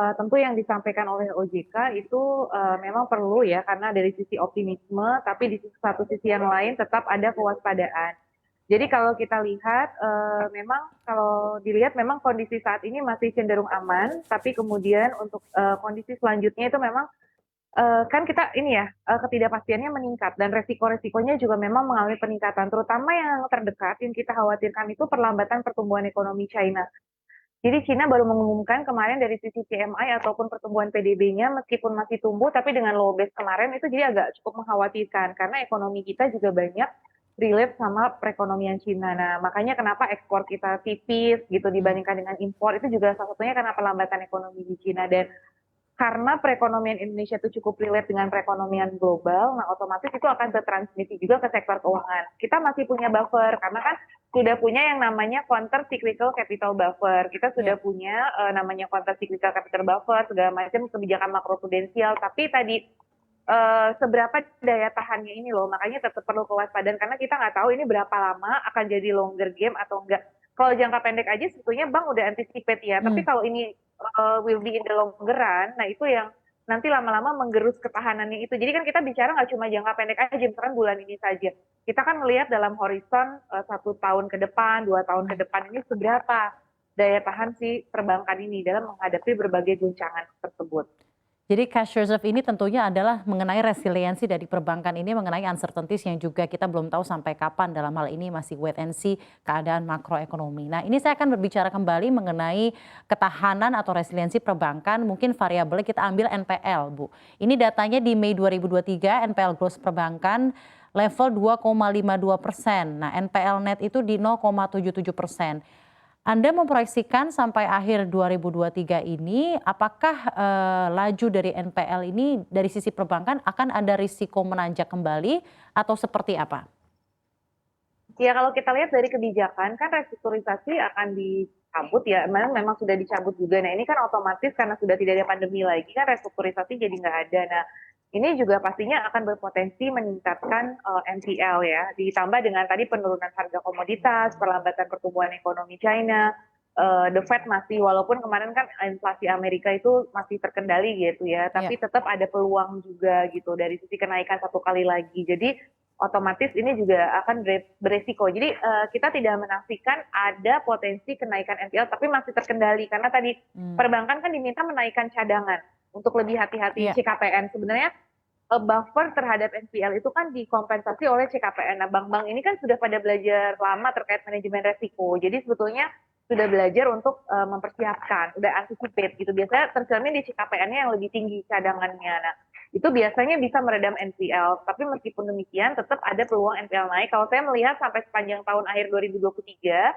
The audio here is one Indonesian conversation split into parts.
Tentu yang disampaikan oleh OJK itu, memang perlu ya karena dari sisi optimisme, tapi di satu sisi yang lain tetap ada kewaspadaan. Jadi kalau kita lihat, memang kalau dilihat memang kondisi saat ini masih cenderung aman, tapi kemudian untuk, kondisi selanjutnya itu memang, kan kita ini ya, ketidakpastiannya meningkat dan resiko-resikonya juga memang mengalami peningkatan, terutama yang terdekat yang kita khawatirkan itu perlambatan pertumbuhan ekonomi China. Jadi Cina baru mengumumkan kemarin dari sisi PMI ataupun pertumbuhan PDB-nya meskipun masih tumbuh, tapi dengan low base kemarin itu jadi agak cukup mengkhawatirkan karena ekonomi kita juga banyak relate sama perekonomian Cina. Nah, makanya kenapa ekspor kita tipis gitu Hmm. dibandingkan dengan impor itu juga salah satunya karena perlambatan ekonomi di Cina dan karena perekonomian Indonesia itu cukup relate dengan perekonomian global, nah otomatis itu akan tertransmisi juga ke sektor keuangan. Kita masih punya buffer, karena kan sudah punya yang namanya counter cyclical capital buffer. Kita sudah Ya. punya namanya counter cyclical capital buffer, segala macam kebijakan makroprudensial. Tapi tadi seberapa daya tahannya ini loh, makanya tetap perlu kewaspadaan karena kita nggak tahu ini berapa lama akan jadi longer game atau enggak. Kalau jangka pendek aja sebetulnya bank udah anticipate ya, tapi Hmm. kalau ini will be in the longer run, nah itu yang nanti lama-lama menggerus ketahanannya itu. Jadi kan kita bicara nggak cuma jangka pendek aja, misalkan bulan ini saja. Kita kan melihat dalam horizon 1 tahun ke depan, 2 tahun ke Hmm. depan ini seberapa daya tahan si perbankan ini dalam menghadapi berbagai guncangan tersebut. Jadi cash reserve ini tentunya adalah mengenai resiliensi dari perbankan ini mengenai uncertainties yang juga kita belum tahu sampai kapan, dalam hal ini masih wait and see keadaan makroekonomi. Nah, ini saya akan berbicara kembali mengenai ketahanan atau resiliensi perbankan, mungkin variabelnya kita ambil NPL, Bu. Ini datanya di Mei 2023, NPL gross perbankan level 2,52%. Nah, NPL net itu di 0,77%. Anda memproyeksikan sampai akhir 2023 ini, apakah laju dari NPL ini dari sisi perbankan akan ada risiko menanjak kembali atau seperti apa? Ya kalau kita lihat dari kebijakan kan restrukturisasi akan dicabut ya, memang sudah dicabut juga. Nah ini kan otomatis karena sudah tidak ada pandemi lagi kan restrukturisasi jadi nggak ada. Nah ini juga pastinya akan berpotensi meningkatkan NPL ya, ditambah dengan tadi penurunan harga komoditas, perlambatan pertumbuhan ekonomi China, the Fed masih walaupun kemarin kan inflasi Amerika itu masih terkendali gitu ya, Ya. tapi tetap ada peluang juga gitu dari sisi kenaikan 1 kali lagi. Jadi otomatis ini juga akan beresiko. Jadi kita tidak menafikan ada potensi kenaikan NPL, tapi masih terkendali karena tadi Hmm. perbankan kan diminta menaikkan cadangan untuk lebih hati-hati Iya. CKPN. Sebenarnya buffer terhadap NPL itu kan dikompensasi oleh CKPN. Nah, bank-bank ini kan sudah pada belajar lama terkait manajemen resiko. Jadi sebetulnya sudah belajar untuk mempersiapkan, udah anticipate gitu. Biasanya tercermin di CKPN-nya yang lebih tinggi cadangannya. Nah, itu biasanya bisa meredam NPL. Tapi meskipun demikian, tetap ada peluang NPL naik. Kalau saya melihat sampai sepanjang tahun akhir 2023,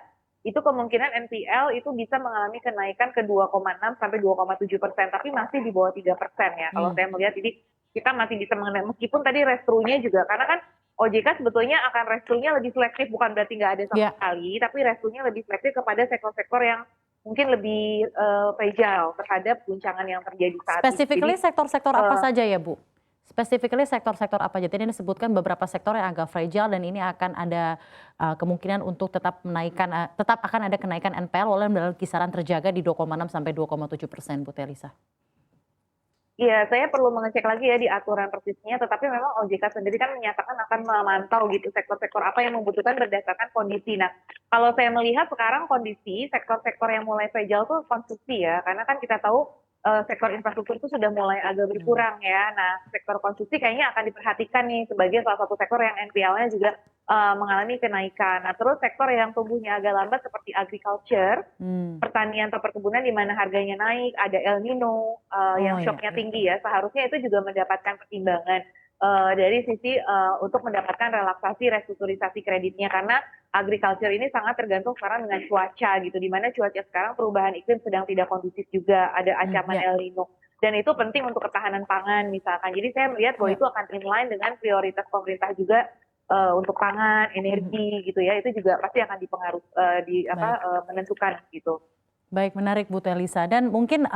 itu kemungkinan NPL itu bisa mengalami kenaikan ke 2,6 sampai 2,7%, tapi masih di bawah 3% ya. Kalau Hmm. saya melihat, jadi kita masih bisa mengenai, meskipun tadi restrunya juga, karena kan OJK sebetulnya akan restrunya lebih selektif, bukan berarti nggak ada sama Ya. sekali, tapi restrunya lebih selektif kepada sektor-sektor yang mungkin lebih fragile terhadap guncangan yang terjadi saat ini. Jadi Specifically sektor-sektor apa uh, saja ya, Bu? Specifically sektor-sektor apa aja? Tadi Anda sebutkan beberapa sektor yang agak fragile dan ini akan ada kemungkinan untuk tetap menaikkan, tetap akan ada kenaikan NPL walaupun dalam kisaran terjaga di 2,6 sampai 2,7%, Bu Telisa. Iya, saya perlu mengecek lagi ya di aturan persisnya, tetapi memang OJK sendiri kan menyatakan akan memantau gitu sektor-sektor apa yang membutuhkan berdasarkan kondisi. Nah, kalau saya melihat sekarang kondisi sektor-sektor yang mulai fragile tuh konstruksi ya, karena kan kita tahu sektor infrastruktur itu sudah mulai agak Hmm. berkurang ya. Nah, sektor konstruksi kayaknya akan diperhatikan nih sebagai salah satu sektor yang NPL-nya juga mengalami kenaikan. Nah, terus sektor yang tumbuhnya agak lambat seperti agriculture, Hmm. pertanian atau perkebunan di mana harganya naik, ada El Nino yang Oh ya, shocknya ya. tinggi ya, seharusnya itu juga mendapatkan pertimbangan dari sisi untuk mendapatkan relaksasi restrukturisasi kreditnya karena agriculture ini sangat tergantung sekarang dengan cuaca gitu, di mana cuaca sekarang perubahan iklim sedang tidak kondusif juga, ada Hmm. ancaman Ya. El Nino. Dan itu penting untuk ketahanan pangan misalkan. Jadi saya melihat bahwa Ya. itu akan inline dengan prioritas pemerintah juga untuk pangan, Mhm. energi gitu ya, itu juga pasti akan dipengaruhi Baik. menentukan gitu. Baik, menarik Bu Telisa. Dan mungkin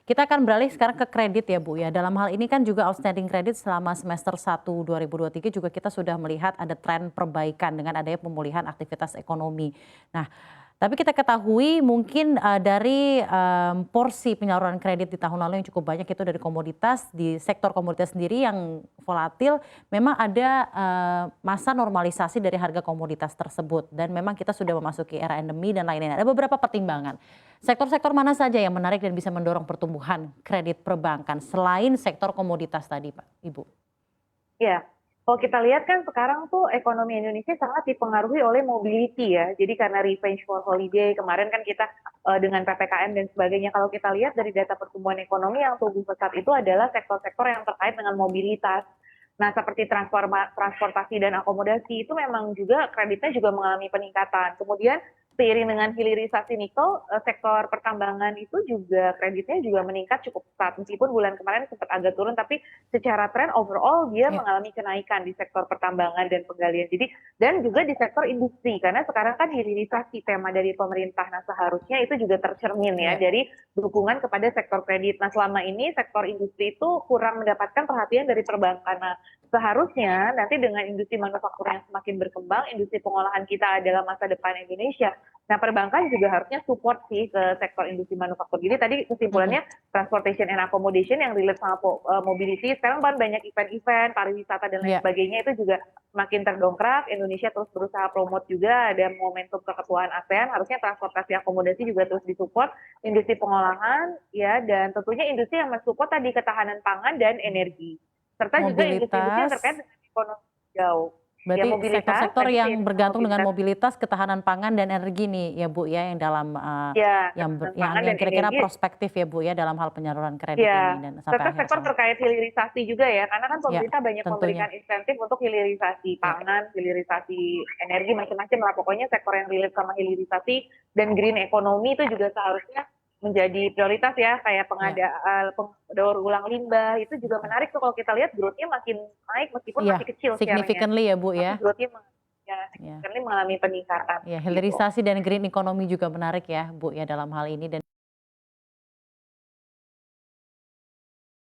kita akan beralih sekarang ke kredit ya Bu ya. Dalam hal ini kan juga outstanding kredit selama semester 1 2023 juga kita sudah melihat ada tren perbaikan dengan adanya pemulihan aktivitas ekonomi. Nah, Tapi kita ketahui mungkin dari porsi penyaluran kredit di tahun lalu yang cukup banyak itu dari komoditas, di sektor komoditas sendiri yang volatil, memang ada masa normalisasi dari harga komoditas tersebut dan memang kita sudah memasuki era endemi dan lain-lain. Ada beberapa pertimbangan. Sektor-sektor mana saja yang menarik dan bisa mendorong pertumbuhan kredit perbankan selain sektor komoditas tadi, Pak, Ibu? Ya, kalau kita lihat kan sekarang tuh ekonomi Indonesia sangat dipengaruhi oleh mobility ya. Jadi karena revenge for holiday, kemarin kan kita dengan PPKM dan sebagainya, kalau kita lihat dari data pertumbuhan ekonomi yang tumbuh pesat itu adalah sektor-sektor yang terkait dengan mobilitas. Nah, seperti transportasi dan akomodasi itu memang juga kreditnya juga mengalami peningkatan. Kemudian seiring dengan hilirisasi nikel, sektor pertambangan itu juga kreditnya juga meningkat cukup pesat. Meskipun bulan kemarin sempat agak turun, tapi secara tren overall dia Ya. mengalami kenaikan di sektor pertambangan dan penggalian. Jadi dan juga di sektor industri karena sekarang kan hilirisasi tema dari pemerintah. Nah, seharusnya itu juga tercermin ya Ya. dari dukungan kepada sektor kredit. Nah, selama ini sektor industri itu kurang mendapatkan perhatian dari perbankan. Nah, seharusnya nanti dengan industri manufaktur yang semakin berkembang, industri pengolahan kita adalah masa depan Indonesia. Nah, perbankan juga harusnya support sih ke sektor industri manufaktur. Jadi tadi kesimpulannya transportation and accommodation yang relate sama mobility. Sekarang kan banyak event-event, pariwisata dan lain Ya. sebagainya itu juga semakin terdongkrak. Indonesia terus berusaha promote juga, ada momentum keketuaan ASEAN. Harusnya transportasi akomodasi juga terus disupport. Industri pengolahan, ya, dan tentunya industri yang mensupport tadi ketahanan pangan dan energi. Serta juga industri-industri yang Mobilitas. terkait dengan ekonomi jauh. Ya, Berarti mobilitas, sektor-sektor tadi yang bergantung dengan mobilitas, mobilitas, ketahanan pangan dan energi nih ya Bu ya yang dalam ya, yang ketahanan pangan yang dan kira-kira energi. prospektif ya Bu ya dalam hal penyaluran kredit ini Ya, dan sampai serta akhir sektor tahun. terkait hilirisasi juga ya, karena kan Ya, pemerintah banyak tentunya. memberikan insentif untuk hilirisasi Ya. pangan, hilirisasi energi, macam-macam lah. Pokoknya sektor yang relate sama hilirisasi dan green economy itu juga seharusnya menjadi prioritas ya, kayak Ya. daur ulang limbah, itu juga menarik tuh kalau kita lihat growth-nya makin naik meskipun Iya, masih kecil share-nya, significantly ya Bu tapi ya. growth-nya ya, Ya. significantly mengalami peningkatan Ya, gitu. hilirisasi dan green economy juga menarik ya Bu ya dalam hal ini dan